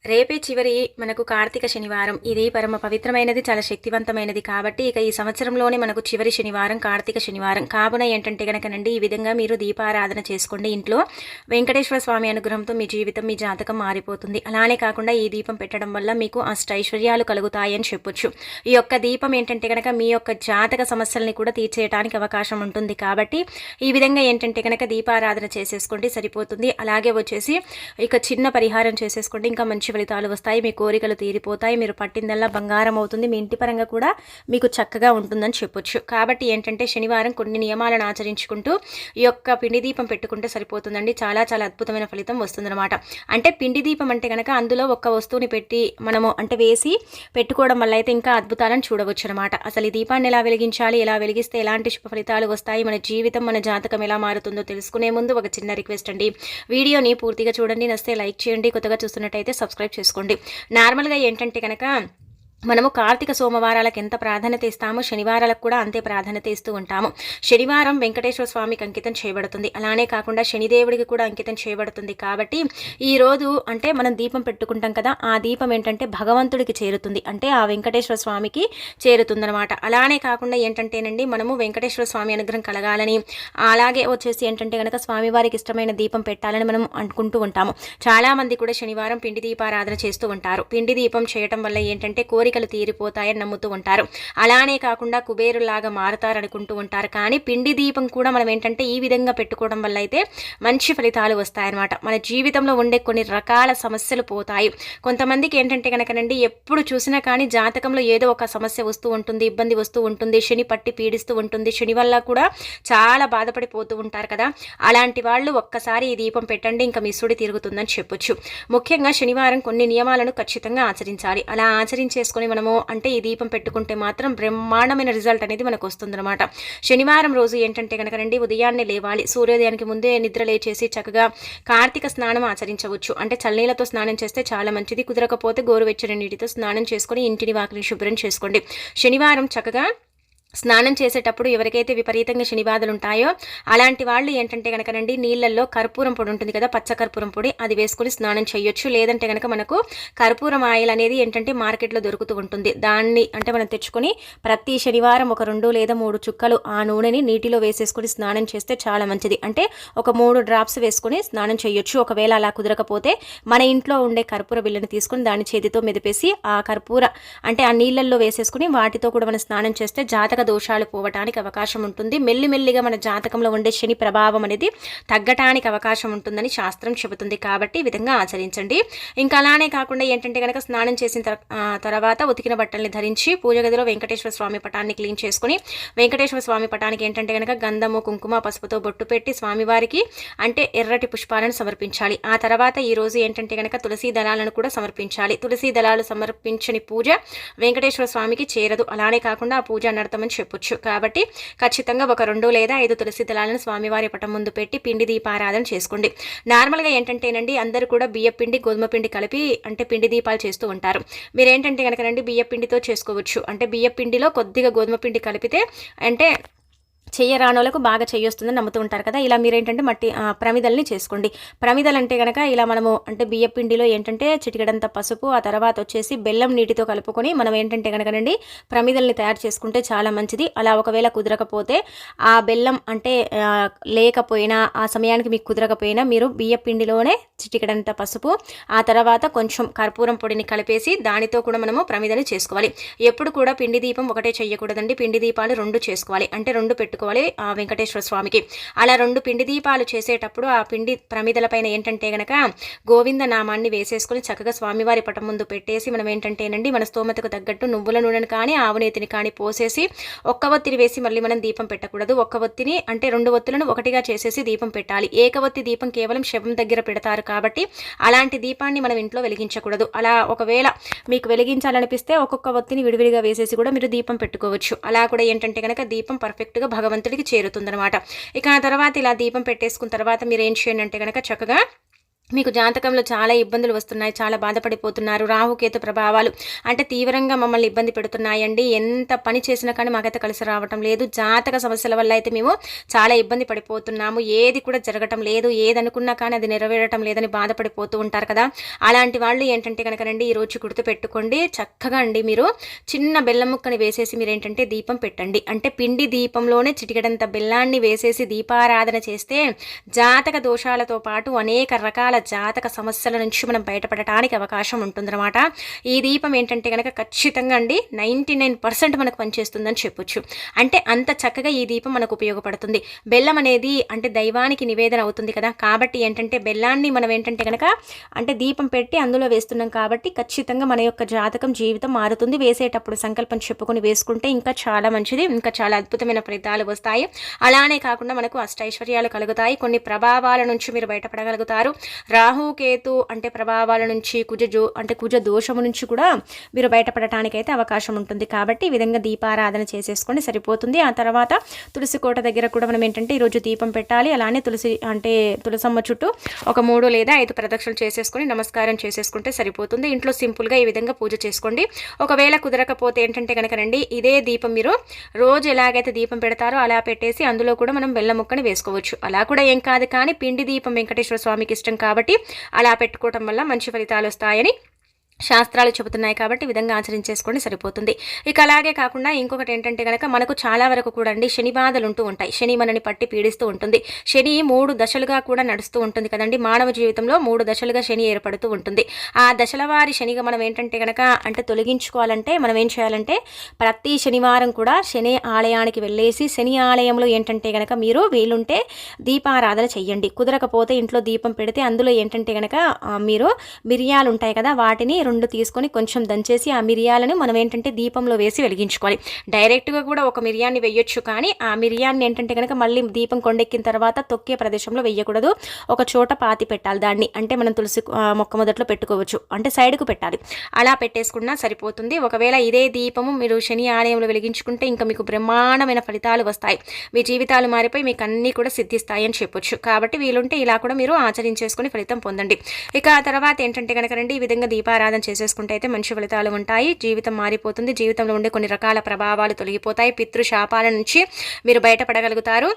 రేపే చివరి మనకు కార్తీక శనివారం. ఇది పరమ పవిత్రమైనది, చాలా శక్తివంతమైనది కాబట్టి ఇక ఈ సంవత్సరంలోనే మనకు చివరి శనివారం కార్తీక శనివారం. కావున ఏంటంటే గనకనండి ఈ విధంగా మీరు దీపారాధన చేసుకోండి ఇంట్లో. వెంకటేశ్వర స్వామి అనుగ్రహంతో మీ జీవితం, మీ జాతకం మారిపోతుంది. అలానే కాకుండా ఈ దీపం పెట్టడం వల్ల మీకు అష్టైశ్వర్యాలు కలుగుతాయని చెప్పొచ్చు. ఈ యొక్క దీపం ఏంటంటే గనక మీ యొక్క జాతక సమస్యల్ని కూడా తీర్చేయడానికి అవకాశం ఉంటుంది కాబట్టి ఈ విధంగా ఏంటంటే గనక దీపారాధన చేసేసుకోండి, సరిపోతుంది. అలాగే వచ్చేసి ఇక చిన్న పరిహారం చేసేసుకోండి, ఇంకా మంచి ఫలితాలు వస్తాయి. మీ కోరికలు తీరిపోతాయి. మీరు పట్టిందల్లా బంగారం అవుతుంది. మీ ఇంటి పరంగా కూడా మీకు చక్కగా ఉంటుందని చెప్పొచ్చు. కాబట్టి ఏంటంటే శనివారం కొన్ని నియమాలను ఆచరించుకుంటూ ఈ యొక్క పిండి దీపం పెట్టుకుంటే సరిపోతుందండి. చాలా చాలా అద్భుతమైన ఫలితం వస్తుందన్నమాట. అంటే పిండి దీపం అంటే కనుక అందులో ఒక్క వస్తువుని పెట్టి మనము అంటే వేసి పెట్టుకోవడం వల్ల అయితే ఇంకా అద్భుతాలను చూడవచ్చు అనమాట. అసలు ఈ దీపాన్ని ఎలా వెలిగించాలి, ఎలా వెలిగిస్తే ఎలాంటి శుభ ఫలితాలు వస్తాయి, మన జీవితం, మన జాతకం ఎలా మారుతుందో తెలుసుకునే ముందు ఒక చిన్న రిక్వెస్ట్ అండి. వీడియోని పూర్తిగా చూడండి, నచ్చితే లైక్ చేయండి, కొత్తగా చూస్తున్నట్టయితే సబ్స్క్రైబ్ చేసుకోండి. నార్మల్గా ఏంటంటే కనుక మనము కార్తీక సోమవారాలకు ఎంత ప్రాధాన్యత ఇస్తామో శనివారాలకు కూడా అంతే ప్రాధాన్యత ఇస్తూ ఉంటాము. శనివారం వెంకటేశ్వర స్వామికి అంకితం చేయబడుతుంది. అలానే కాకుండా శనిదేవుడికి కూడా అంకితం చేయబడుతుంది. కాబట్టి ఈరోజు అంటే మనం దీపం పెట్టుకుంటాం కదా, ఆ దీపం ఏంటంటే భగవంతుడికి చేరుతుంది, అంటే ఆ వెంకటేశ్వర స్వామికి చేరుతుందనమాట. అలానే కాకుండా ఏంటంటేనండి మనము వెంకటేశ్వర స్వామి అనుగ్రహం కలగాలని, అలాగే వచ్చేసి ఏంటంటే కనుక స్వామివారికి ఇష్టమైన దీపం పెట్టాలని మనం అనుకుంటూ ఉంటాము. చాలామంది కూడా శనివారం పిండి దీపారాధన చేస్తూ ఉంటారు. పిండి దీపం చేయటం వల్ల ఏంటంటే కోరికలు తీరిపోతాయని నమ్ముతూ ఉంటారు. అలానే కాకుండా కుబేరులాగా మారుతారనుకుంటూ ఉంటారు. కానీ పిండి దీపం కూడా మనం ఏంటంటే ఈ విధంగా పెట్టుకోవడం వల్ల అయితే మంచి ఫలితాలు వస్తాయన్నమాట. మన జీవితంలో ఉండే కొన్ని రకాల సమస్యలు పోతాయి. కొంతమందికి ఏంటంటే కనుకనండి ఎప్పుడు చూసినా కానీ జాతకంలో ఏదో ఒక సమస్య వస్తూ ఉంటుంది, ఇబ్బంది వస్తూ ఉంటుంది, శని పట్టి పీడిస్తూ ఉంటుంది, శని వల్ల కూడా చాలా బాధపడిపోతూ ఉంటారు కదా. అలాంటి వాళ్ళు ఒక్కసారి ఈ దీపం పెట్టండి, ఇంకా మీ సుడి తిరుగుతుందని చెప్పొచ్చు. ముఖ్యంగా శనివారం కొన్ని నియమాలను ఖచ్చితంగా ఆచరించాలి. అలా ఆచరించేసుకొని మనము అంటే ఈ దీపం పెట్టుకుంటే మాత్రం బ్రహ్మాండమైన రిజల్ట్ అనేది మనకు వస్తుందన్నమాట. శనివారం రోజు ఏంటంటే కనుక రండి ఉదయాన్నే లేవాలి, సూర్యోదయానికి ముందే నిద్ర లేచేసి చక్కగా కార్తీక స్నానం ఆచరించవచ్చు. అంటే చల్లనీళ్ళతో స్నానం చేస్తే చాలా మంచిది. కుదరకపోతే గోరువెచ్చని నీటితో స్నానం చేసుకొని ఇంటిని వాకిలిని శుభ్రం చేసుకోండి. శనివారం చక్కగా స్నానం చేసేటప్పుడు ఎవరికైతే విపరీతంగా శని బాధలు ఉంటాయో అలాంటి వాళ్ళు ఏంటంటే కనుకనండి నీళ్ళల్లో కర్పూరం పొడి ఉంటుంది కదా, పచ్చ కర్పూరం పొడి, అది వేసుకుని స్నానం చేయొచ్చు. లేదంటే కనుక మనకు కర్పూరం ఆయిల్ అనేది ఏంటంటే మార్కెట్లో దొరుకుతూ ఉంటుంది. దాన్ని అంటే మనం తెచ్చుకొని ప్రతి శనివారం ఒక 2 లేదా 3 చుక్కలు ఆ నూనెని నీటిలో వేసేసుకొని స్నానం చేస్తే చాలా మంచిది. అంటే ఒక 3 డ్రాప్స్ వేసుకొని స్నానం చేయొచ్చు. ఒకవేళ అలా కుదరకపోతే మన ఇంట్లో ఉండే కర్పూర బిళ్ళని తీసుకుని దాని చేతితో మెదిపేసి ఆ కర్పూర అంటే ఆ నీళ్ళల్లో వేసేసుకుని వాటితో కూడా మనం స్నానం చేస్తే జాతక దోషాలు పోవటానికి అవకాశం ఉంటుంది. మెల్లిమెల్లిగా మన జాతకంలో ఉండే శని ప్రభావం అనేది తగ్గటానికి అవకాశం ఉంటుందని శాస్త్రం చెబుతుంది. కాబట్టి ఈ విధంగా ఆచరించండి. ఇంకా అలానే కాకుండా ఏంటంటే కనుక స్నానం చేసిన తర్వాత ఉతికిన బట్టల్ని ధరించి పూజ గదిలో వెంకటేశ్వర స్వామి పటాన్ని క్లీన్ చేసుకుని వెంకటేశ్వర స్వామి పటానికి ఏంటంటే కనుక గంధము, కుంకుమ, పసుపుతో బొట్టు పెట్టి స్వామివారికి అంటే ఎర్రటి పుష్పాలను సమర్పించాలి. ఆ తర్వాత ఈ రోజు ఏంటంటే కనుక తులసి దళాలను కూడా సమర్పించాలి. తులసి దళాలు సమర్పించని పూజ వెంకటేశ్వర స్వామికి చేరదు. అలానే కాకుండా ఆ పూజ అనర్థమని చెప్పొచ్చు. కాబట్టి ఖచ్చితంగా ఒక 2 లేదా 5 తులసి దళాలను స్వామివారి పటం ముందు పెట్టి పిండి దీపారాధన చేసుకోండి. నార్మల్గా ఏంటంటేనండి అందరూ కూడా బియ్య పిండి, గోధుమ పిండి కలిపి అంటే పిండి దీపాలు చేస్తూ ఉంటారు. మీరేంటంటే కనుకనండి బియ్య పిండితో చేసుకోవచ్చు. అంటే బియ్య పిండిలో కొద్దిగా గోధుమ పిండి కలిపితే అంటే చెయ్యరానోళ్ళకు బాగా చెయ్యొస్తుందని నమ్ముతూ ఉంటారు కదా. ఇలా మీరేంటంటే మట్టి ప్రమిదల్ని చేసుకోండి. ప్రమిదలు అంటే కనుక ఇలా మనము అంటే బియ్య పిండిలో ఏంటంటే చిటికెడంత పసుపు, ఆ తర్వాత వచ్చేసి బెల్లం నీటితో కలుపుకొని మనం ఏంటంటే కనుకనండి ప్రమిదల్ని తయారు చేసుకుంటే చాలా మంచిది. అలా ఒకవేళ కుదరకపోతే ఆ బెల్లం అంటే లేకపోయినా ఆ సమయానికి మీకు కుదరకపోయినా మీరు బియ్య పిండిలోనే చిటికెడంత పసుపు, ఆ తర్వాత కొంచెం కర్పూరం పొడిని కలిపేసి దానితో కూడా మనము ప్రమిదని చేసుకోవాలి. ఎప్పుడు కూడా పిండి దీపం ఒకటే చెయ్యకూడదండి. పిండి దీపాలు 2 చేసుకోవాలి. అంటే 2 పెట్టుకోవాలి ఆ వెంకటేశ్వర స్వామికి. అలా 2 పిండి దీపాలు చేసేటప్పుడు ఆ పిండి ప్రమిదల పైన ఏంటంటే గనక గోవింద నామాన్ని వేసేసుకుని చక్కగా స్వామివారి పటం ముందు పెట్టేసి మనం ఏంటంటేనండి మన స్తోమతకు తగ్గట్టు నువ్వుల నూనెను కానీ ఆవునేతిని కానీ పోసేసి ఒక్క ఒత్తిని వేసి మళ్ళీ మనం దీపం పెట్టకూడదు. ఒక్క ఒత్తిని అంటే 2 ఒత్తులను ఒకటిగా చేసేసి దీపం పెట్టాలి. ఏకవత్తి దీపం కేవలం శవం దగ్గర పెడతారు కాబట్టి అలాంటి దీపాన్ని మనం ఇంట్లో వెలిగించకూడదు. అలా ఒకవేళ మీకు వెలిగించాలనిపిస్తే ఒక్కొక్క ఒత్తిని విడివిడిగా వేసేసి కూడా మీరు దీపం పెట్టుకోవచ్చు. అలా కూడా ఏంటంటే కనుక దీపం పర్ఫెక్ట్గా భగవంతుడికి చేరుతుందనమాట. ఇక ఆ తర్వాత ఇలా దీపం పెట్టేసుకున్న తర్వాత మీరు ఏం చేయండి అంటే కనుక చక్కగా మీకు జాతకంలో చాలా ఇబ్బందులు వస్తున్నాయి, చాలా బాధపడిపోతున్నారు, రాహుకేతు ప్రభావాలు అంటే తీవ్రంగా మమ్మల్ని ఇబ్బంది పెడుతున్నాయండి, ఎంత పని చేసినా కానీ మాకైతే కలిసి రావటం లేదు, జాతక సమస్యల వల్ల అయితే మేము చాలా ఇబ్బంది పడిపోతున్నాము, ఏది కూడా జరగటం లేదు, ఏదనుకున్నా కానీ అది నెరవేరటం లేదని బాధపడిపోతూ ఉంటారు కదా. అలాంటి వాళ్ళు ఏంటంటే కనుక రండి ఈరోజు గుర్తుపెట్టుకోండి, చక్కగా అండి మీరు చిన్న బెల్లం ముక్కని వేసేసి మీరు ఏంటంటే దీపం పెట్టండి. అంటే పిండి దీపంలోనే చిటికెడంత బెల్లాన్ని వేసేసి దీపారాధన చేస్తే జాతక దోషాలతో పాటు అనేక రకాల జాతక సమస్యల నుంచి మనం బయటపడటానికి అవకాశం ఉంటుందన్నమాట. ఈ దీపం ఏంటంటే కనుక ఖచ్చితంగా అండి 99% మనకు పనిచేస్తుందని చెప్పొచ్చు. అంటే అంత చక్కగా ఈ దీపం మనకు ఉపయోగపడుతుంది. బెల్లం అనేది అంటే దైవానికి నివేదన అవుతుంది కదా, కాబట్టి ఏంటంటే బెల్లాన్ని మనం ఏంటంటే కనుక అంటే దీపం పెట్టి అందులో వేస్తున్నాం కాబట్టి ఖచ్చితంగా మన యొక్క జాతకం జీవితం మారుతుంది. వేసేటప్పుడు సంకల్పం చెప్పుకొని వేసుకుంటే ఇంకా చాలా మంచిది, ఇంకా చాలా అద్భుతమైన ఫలితాలు వస్తాయి. అలానే కాకుండా మనకు అష్టైశ్వర్యాలు కలుగుతాయి, కొన్ని ప్రభావాల నుంచి మీరు బయటపడగలుగుతారు. రాహుకేతు అంటే ప్రభావాల నుంచి కుజ దోషము నుంచి కూడా మీరు బయటపడటానికి అయితే అవకాశం ఉంటుంది. కాబట్టి ఈ విధంగా దీపారాధన చేసేసుకొని సరిపోతుంది. ఆ తర్వాత తులసి కోట దగ్గర కూడా మనం ఏంటంటే ఈరోజు దీపం పెట్టాలి. అలానే తులసమ్మ చుట్టూ ఒక 3 లేదా 5 ప్రదక్షిణలు చేసేసుకొని నమస్కారం చేసేసుకుంటే సరిపోతుంది. ఇంట్లో సింపుల్గా ఈ విధంగా పూజ చేసుకోండి. ఒకవేళ కుదరకపోతే ఏంటంటే కనుక రండి ఇదే దీపం మీరు రోజు ఎలాగైతే దీపం పెడతారో అలా పెట్టేసి అందులో కూడా మనం బెల్లం ముక్కని వేసుకోవచ్చు. అలా కూడా ఏం కాదు, కానీ పిండి దీపం వెంకటేశ్వర స్వామికి ఇష్టం కాబట్టి అలా పెట్టుకోవటం వల్ల మంచి ఫలితాలు వస్తాయని శాస్త్రాలు చెబుతున్నాయి. కాబట్టి ఈ విధంగా ఆచరించేసుకోండి సరిపోతుంది. ఇక అలాగే కాకుండా ఇంకొకటి ఏంటంటే కనుక మనకు చాలా వరకు కూడా అండి శని బాధలు ఉంటూ ఉంటాయి. శని మనని పట్టి పీడిస్తూ ఉంటుంది. శని 3 దశలుగా కూడా నడుస్తూ ఉంటుంది కదండి. మానవ జీవితంలో 3 దశలుగా శని ఏర్పడుతూ ఉంటుంది. ఆ దశల వారి శనిగా మనం ఏంటంటే కనుక అంటే తొలగించుకోవాలంటే మనం ఏం చేయాలంటే ప్రతి శనివారం కూడా శని ఆలయానికి వెళ్ళేసి శని ఆలయంలో ఏంటంటే కనుక మీరు వీలుంటే దీపారాధన చెయ్యండి. కుదరకపోతే ఇంట్లో దీపం పెడితే అందులో ఏంటంటే కనుక మీరు మిరియాలు ఉంటాయి కదా, వాటిని 2 తీసుకొని కొంచెం దంచేసి ఆ మిరియాలను మనం ఏంటంటే దీపంలో వేసి వెలిగించుకోవాలి. డైరెక్ట్గా కూడా ఒక మిరియాన్ని వేయొచ్చు, కానీ ఆ మిరియాన్ని ఏంటంటే కనుక మళ్ళీ దీపం కొండెక్కిన తర్వాత తొక్కే ప్రదేశంలో వేయకూడదు, ఒక చోట పాతి పెట్టాలి దాన్ని. అంటే మనం తులసి మొక్క మొదట్లో పెట్టుకోవచ్చు, అంటే సైడ్కు పెట్టాలి. అలా పెట్టేసుకున్నా సరిపోతుంది. ఒకవేళ ఇదే దీపము మీరు శని ఆలయంలో వెలిగించుకుంటే ఇంకా మీకు బ్రహ్మాండమైన ఫలితాలు వస్తాయి. మీ జీవితాలు మారిపోయి మీకు అన్నీ కూడా సిద్ధిస్తాయి అని చెప్పొచ్చు. కాబట్టి వీలుంటే ఇలా కూడా మీరు ఆచరించేసుకుని ఫలితం పొందండి. ఇక ఆ తర్వాత ఏంటంటే కనుక రండి ఈ విధంగా దీపారాధన చేసేసుకుంటే అయితే మంచి ఫలితాలు ఉంటాయి. జీవితం మారిపోతుంది. జీవితంలో ఉండే కొన్ని రకాల ప్రభావాలు తొలగిపోతాయి. పితృశాపాల నుంచి మీరు బయటపడగలుగుతారు.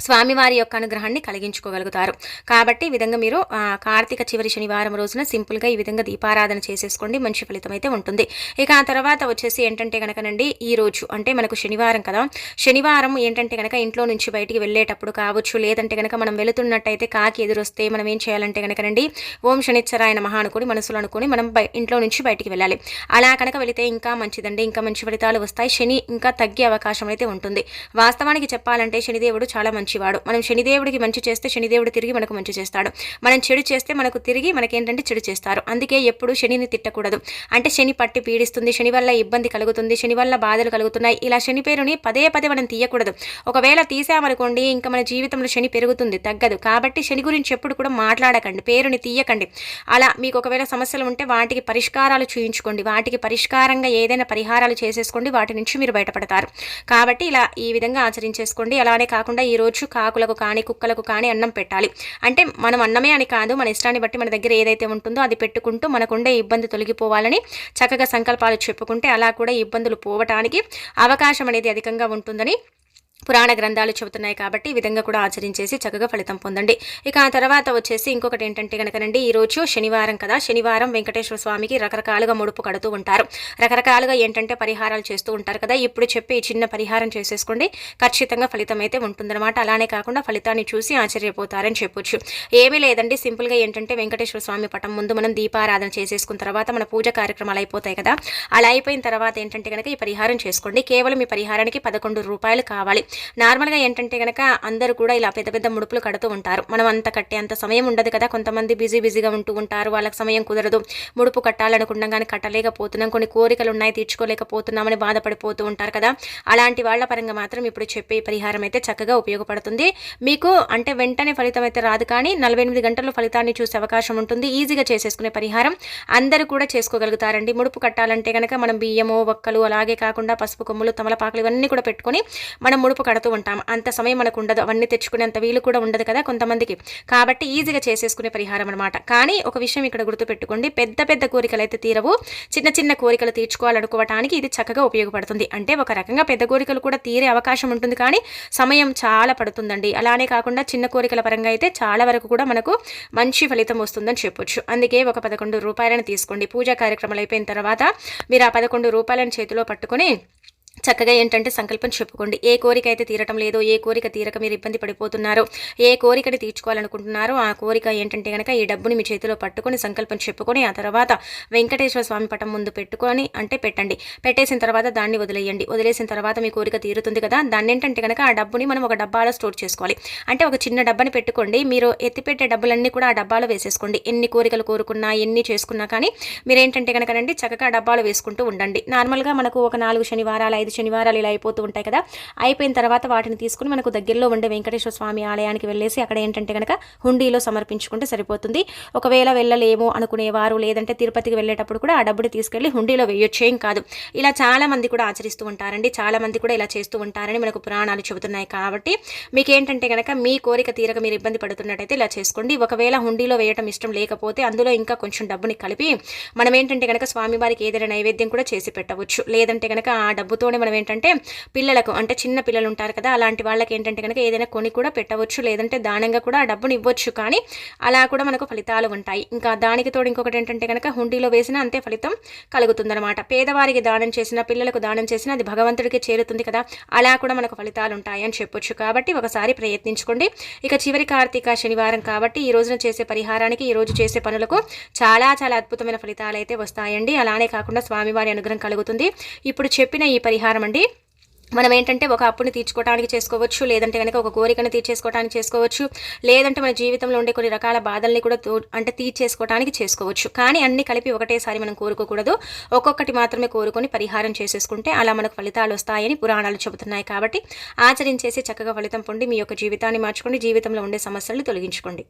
స్వామివారి యొక్క అనుగ్రహాన్ని కలిగించుకోగలుగుతారు. కాబట్టి ఈ విధంగా మీరు కార్తీక చివరి శనివారం రోజున సింపుల్గా ఈ విధంగా దీపారాధన చేసేసుకోండి, మంచి ఫలితం అయితే ఉంటుంది. ఇక ఆ తర్వాత వచ్చేసి ఏంటంటే కనుకనండి ఈ రోజు అంటే మనకు శనివారం కదా, శనివారం ఏంటంటే కనుక ఇంట్లో నుంచి బయటికి వెళ్ళేటప్పుడు కావచ్చు, లేదంటే కనుక మనం వెళుతున్నట్టయితే కాకి ఎదురొస్తే మనం ఏం చేయాలంటే కనుకనండి ఓం శనిచ్చరాయ నమః అనుకుని మనసులో అనుకుని మనం ఇంట్లో నుంచి బయటికి వెళ్ళాలి. అలా కనుక వెళితే ఇంకా మంచిదండి, ఇంకా మంచి ఫలితాలు వస్తాయి. శని ఇంకా తగ్గే అవకాశం అయితే ఉంటుంది. వాస్తవానికి చెప్పాలంటే శనిదేవుడు చాలా మంచివాడు. మనం శనిదేవుడికి మంచి చేస్తే శనిదేవుడు తిరిగి మనకు మంచి చేస్తాడు. మనం చెడు చేస్తే మనకు తిరిగి మనకేంటంటే చెడు చేస్తారు. అందుకే ఎప్పుడు శనిని తిట్టకూడదు. అంటే శని పట్టి పీడిస్తుంది, శని వల్ల ఇబ్బంది కలుగుతుంది, శని వల్ల బాధలు కలుగుతున్నాయి, ఇలా శని పేరుని పదే మనం తీయకూడదు. ఒకవేళ తీసామనుకోండి ఇంకా మన జీవితంలో శని పెరుగుతుంది, తగ్గదు. కాబట్టి శని గురించి ఎప్పుడు కూడా మాట్లాడకండి, పేరుని తీయకండి. అలా మీకు ఒకవేళ సమస్యలు ఉంటే వాటికి పరిష్కారాలు చూయించుకోండి, వాటికి పరిష్కారంగా ఏదైనా పరిహారాలు చేసేసుకోండి, వాటి నుంచి మీరు బయటపడతారు. కాబట్టి ఇలా ఈ విధంగా ఆచరించేసుకోండి. అలానే కాకుండా ఈరోజు కాకులకు కానీ కుక్కలకు కానీ అన్నం పెట్టాలి. అంటే మనం అన్నమే అని కాదు, మన ఇష్టాన్ని బట్టి మన దగ్గర ఏదైతే ఉంటుందో అది పెట్టుకుంటూ మనకుండే ఇబ్బంది తొలగిపోవాలని చక్కగా సంకల్పాలు చెప్పుకుంటే అలా కూడా ఇబ్బందులు పోవటానికి అవకాశం అనేది అధికంగా ఉంటుందని పురాణ గ్రంథాలు చెబుతున్నాయి. కాబట్టి ఈ విధంగా కూడా ఆచరించేసి చక్కగా ఫలితం పొందండి. ఇక ఆ తర్వాత వచ్చేసి ఇంకొకటి ఏంటంటే కనుకనండి ఈరోజు శనివారం కదా, శనివారం వెంకటేశ్వర స్వామికి రకరకాలుగా ముడుపు కడుతూ ఉంటారు, రకరకాలుగా ఏంటంటే పరిహారాలు చేస్తూ ఉంటారు కదా. ఇప్పుడు చెప్పి చిన్న పరిహారం చేసేసుకోండి, ఖచ్చితంగా ఫలితం అయితే ఉంటుందన్నమాట. అలానే కాకుండా ఫలితాన్ని చూసి ఆశ్చర్యపోతారని చెప్పొచ్చు. ఏమీ లేదండి, సింపుల్గా ఏంటంటే వెంకటేశ్వర స్వామి పటం ముందు మనం దీపారాధన చేసేసుకున్న తర్వాత మన పూజ కార్యక్రమాలు అయిపోతాయి కదా, అలా అయిపోయిన తర్వాత ఏంటంటే కనుక ఈ పరిహారం చేసుకోండి. కేవలం ఈ పరిహారానికి 11 రూపాయలు కావాలి. నార్మల్గా ఏంటంటే కనుక అందరూ కూడా ఇలా పెద్ద పెద్ద ముడుపులు కడుతూ ఉంటారు. మనం అంత కట్టే అంత సమయం ఉండదు కదా, కొంతమంది బిజీగా ఉంటూ ఉంటారు, వాళ్ళకి సమయం కుదరదు. ముడుపు కట్టాలనుకున్నాం కానీ కట్టలేకపోతున్నాం, కొన్ని కోరికలు ఉన్నాయి తీర్చుకోలేకపోతున్నామని బాధపడిపోతూ ఉంటారు కదా. అలాంటి వాళ్ళ పరంగా మాత్రం ఇప్పుడు చెప్పే పరిహారం అయితే చక్కగా ఉపయోగపడుతుంది. మీకు అంటే వెంటనే ఫలితం అయితే రాదు, కానీ 48 గంటల్లో ఫలితాన్ని చూసే అవకాశం ఉంటుంది. ఈజీగా చేసేసుకునే పరిహారం అందరూ కూడా చేసుకోగలుగుతారండి. ముడుపు కట్టాలంటే కనుక మనం బియ్యము, వక్కలు, అలాగే కాకుండా పసుపు కొమ్ములు, తమలపాకులు ఇవన్నీ కూడా పెట్టుకొని మనం ముడుపు లోపు కడుతూ ఉంటాం. అంత సమయం మనకు ఉండదు, అవన్నీ తెచ్చుకునేంత వీలు కూడా ఉండదు కదా కొంతమందికి. కాబట్టి ఈజీగా చేసేసుకునే పరిహారం అనమాట. కానీ ఒక విషయం ఇక్కడ గుర్తుపెట్టుకోండి, పెద్ద పెద్ద కోరికలు అయితే తీరవు. చిన్న చిన్న కోరికలు తీర్చుకోవాలనుకోవటానికి ఇది చక్కగా ఉపయోగపడుతుంది. అంటే ఒక రకంగా పెద్ద కోరికలు కూడా తీరే అవకాశం ఉంటుంది, కానీ సమయం చాలా పడుతుందండి. అలానే కాకుండా చిన్న కోరికల పరంగా అయితే చాలా వరకు కూడా మనకు మంచి ఫలితం వస్తుందని చెప్పొచ్చు. అందుకే ఒక 11 రూపాయలను తీసుకోండి. పూజా కార్యక్రమాలు అయిపోయిన తర్వాత మీరు ఆ 11 రూపాయలను చేతిలో పట్టుకొని చక్కగా ఏంటంటే సంకల్పం చెప్పుకోండి. ఏ కోరిక అయితే తీరటం లేదో, ఏ కోరిక తీరక మీరు ఇబ్బంది పడిపోతున్నారో, ఏ కోరికని తీర్చుకోవాలనుకుంటున్నారో ఆ కోరిక ఏంటంటే కనుక ఈ డబ్బుని మీ చేతిలో పట్టుకొని సంకల్పం చెప్పుకొని ఆ తర్వాత వెంకటేశ్వర స్వామి పటం ముందు పెట్టుకొని పెట్టండి. పెట్టేసిన తర్వాత దాన్ని వదిలేయండి. వదిలేసిన తర్వాత మీ కోరిక తీరుతుంది కదా, దాన్ని ఏంటంటే కనుక ఆ డబ్బుని మనం ఒక డబ్బాలో స్టోర్ చేసుకోవాలి. అంటే ఒక చిన్న డబ్బాని పెట్టుకోండి. మీరు ఎత్తిపెట్టే డబ్బులన్నీ కూడా ఆ డబ్బాలో వేసేసుకోండి. ఎన్ని కోరికలు కోరుకున్నా, ఎన్ని చేసుకున్నా కానీ మీరేంటంటే కనుకనండి చక్కగా డబ్బాలో వేసుకుంటూ ఉండండి. నార్మల్గా మనకు ఒక 4 శనివారాలు 5 శనివారాలు ఇలా అయిపోతూ ఉంటాయి కదా. అయిపోయిన తర్వాత వాటిని తీసుకుని మనకు దగ్గరలో ఉండే వెంకటేశ్వర స్వామి ఆలయానికి వెళ్ళేసి అక్కడ ఏంటంటే కనుక హుండీలో సమర్పించుకుంటే సరిపోతుంది. ఒకవేళ వెళ్ళలేము అనుకునేవారు, లేదంటే తిరుపతికి వెళ్ళేటప్పుడు కూడా ఆ డబ్బుని తీసుకెళ్లి హుండీలో వేయొచ్చేం కాదు. ఇలా చాలా మంది కూడా ఆచరిస్తూ ఉంటారండి. చాలా మంది కూడా ఇలా చేస్తూ ఉంటారని మనకు పురాణాలు చెబుతున్నాయి. కాబట్టి మీకు ఏంటంటే కనుక మీ కోరిక తీరక మీరు ఇబ్బంది పడుతున్నట్టయితే ఇలా చేసుకోండి. ఒకవేళ హుండీలో వేయటం ఇష్టం లేకపోతే అందులో ఇంకా కొంచెం డబ్బుని కలిపి మనం ఏంటంటే కనుక స్వామివారికి ఏదైనా నైవేద్యం కూడా చేసి పెట్టవచ్చు. లేదంటే కనుక ఆ డబ్బుతోనే మనం ఏంటంటే పిల్లలకు, అంటే చిన్న పిల్లలు ఉంటారు కదా, అలాంటి వాళ్ళకి ఏంటంటే కనుక ఏదైనా కొని కూడా పెట్టవచ్చు. లేదంటే దానంగా కూడా ఆ డబ్బుని ఇవ్వచ్చు. కానీ అలా కూడా మనకు ఫలితాలు ఉంటాయి. ఇంకా దానికి తోడు ఇంకొకటి ఏంటంటే కనుక హుండీలో వేసినా అంతే ఫలితం కలుగుతుందన్నమాట. పేదవారికి దానం చేసినా, పిల్లలకు దానం చేసినా అది భగవంతుడికి చేరుతుంది కదా, అలా కూడా మనకు ఫలితాలు ఉంటాయి అని చెప్పొచ్చు. కాబట్టి ఒకసారి ప్రయత్నించుకోండి. ఇక చివరి కార్తీక శనివారం కాబట్టి ఈ రోజున చేసే పరిహారానికి, ఈ రోజు చేసే పనులకు చాలా చాలా అద్భుతమైన ఫలితాలు అయితే వస్తాయండి. అలానే కాకుండా స్వామివారి అనుగ్రహం కలుగుతుంది. ఇప్పుడు చెప్పిన ఈ పరిహారం అండి మనం ఏంటంటే ఒక అప్పుని తీర్చుకోవడానికి చేసుకోవచ్చు, లేదంటే కనుక ఒక కోరికను తీర్చేసుకోవడానికి చేసుకోవచ్చు, లేదంటే మన జీవితంలో ఉండే కొన్ని రకాల బాధల్ని కూడా తీర్చేసుకోవడానికి చేసుకోవచ్చు. కానీ అన్ని కలిపి ఒకటేసారి మనం కోరుకోకూడదు. ఒక్కొక్కటి మాత్రమే కోరుకొని పరిహారం చేసేసుకుంటే అలా మనకు ఫలితాలు వస్తాయని పురాణాలు చెబుతున్నాయి. కాబట్టి ఆచరించేసి చక్కగా ఫలితం పొంది మీ యొక్క జీవితాన్ని మార్చుకోండి. జీవితంలో ఉండే సమస్యలను తొలగించుకోండి.